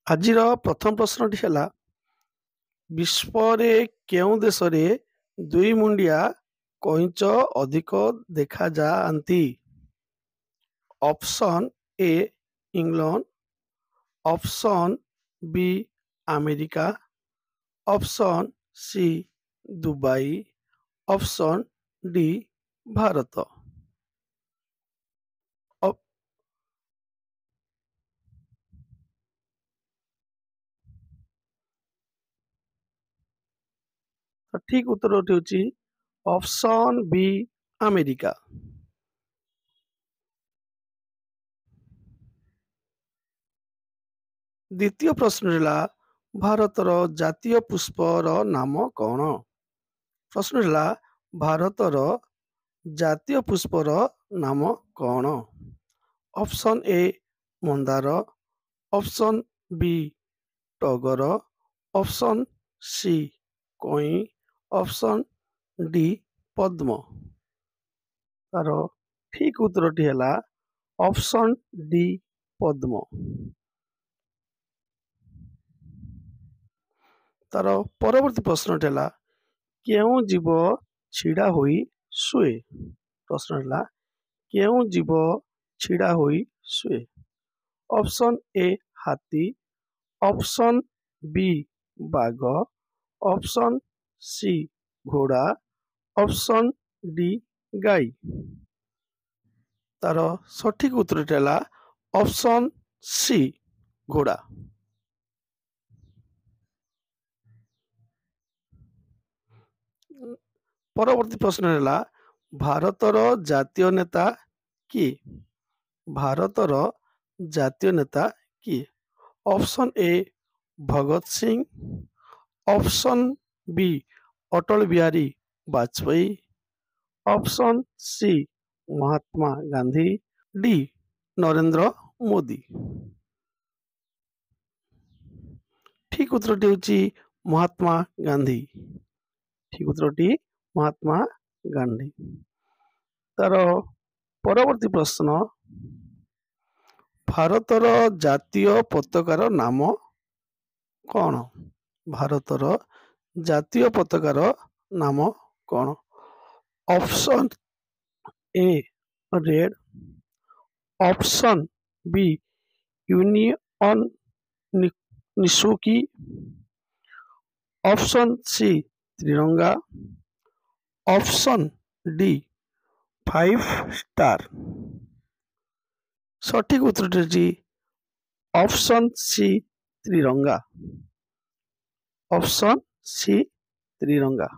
ଆଜିର ପ୍ରଥମ ପ୍ରଶ୍ନଟି ହେଲା ବିଶ୍ୱରେ କେଉଁ ଦେଶରେ ଦୁଇ ମୁଣ୍ଡିଆ କଇଁଛ ଅଧିକ ଦେଖାଯାଆନ୍ତି? Option A England, option B America, option C Dubai, option D Bharat. ସଠିକ୍ ଉତ୍ତରଟି ହେଉଛି ଅପସନ୍ ବି ଆମେରିକା। ଦ୍ୱିତୀୟ ପ୍ରଶ୍ନ ହେଲା ଭାରତର ଜାତୀୟ ପୁଷ୍ପର ନାମ କ'ଣ? ପ୍ରଶ୍ନ ହେଲା ଭାରତର ଜାତୀୟ ପୁଷ୍ପର ନାମ କ'ଣ? ଅପସନ୍ ଏ ମନ୍ଦାର, ଅପସନ୍ ବି ଟଗର, ଅପସନ୍ ସି କଇଁ, ଅପସନ୍ ଡି ପଦ୍ମ। ତାର ଠିକ୍ ଉତ୍ତରଟି ହେଲା ଅପସନ୍ ଡି ପଦ୍ମ। ତାର ପରବର୍ତ୍ତୀ ପ୍ରଶ୍ନଟି ହେଲା କେଉଁ ଜୀବ ଛିଡ଼ା ହୋଇ ଶୁଏ? ପ୍ରଶ୍ନ ହେଲା କେଉଁ ଜୀବ ଛିଡ଼ା ହୋଇ ଶୁଏ? ଅପସନ୍ ଏ ହାତୀ, ଅପସନ୍ ବି ବାଘ, ଅପସନ୍ ସି ଘୋଡ଼ା, ଅପସନ୍ ଡି ଗାଈ। ତାର ସଠିକ୍ ଉତ୍ତରଟି ହେଲା ଅପସନ୍ ସି ଘୋଡ଼ା। ପରବର୍ତ୍ତୀ ପ୍ରଶ୍ନ ହେଲା ଭାରତର ଜାତୀୟ ନେତା କିଏ? ଭାରତର ଜାତୀୟ ନେତା କିଏ? Option A Bhagat Singh, option B Atal Bihari Vajpayee, option C Mahatma Gandhi, D Narendra Modi. ଠିକ୍ ଉତ୍ତରଟି ହେଉଛି ମହାତ୍ମା ଗାନ୍ଧୀ। ଠିକ୍ ଉତ୍ତରଟି ମହାତ୍ମା ଗାନ୍ଧୀ। ତାର ପରବର୍ତ୍ତୀ ପ୍ରଶ୍ନ ଭାରତର ଜାତୀୟ ପତାକାର ନାମ କ'ଣ? ଭାରତର ଜାତୀୟ ପତାକାର ନାମ କ'ଣ? Option A red, option B union ନିଶୁକି, option C Tiranga, option D 5 star. ସଠିକ୍ ଉତ୍ତରଟି ହେଉଛି option C Tiranga. Option C ତ୍ରିରଙ୍ଗା।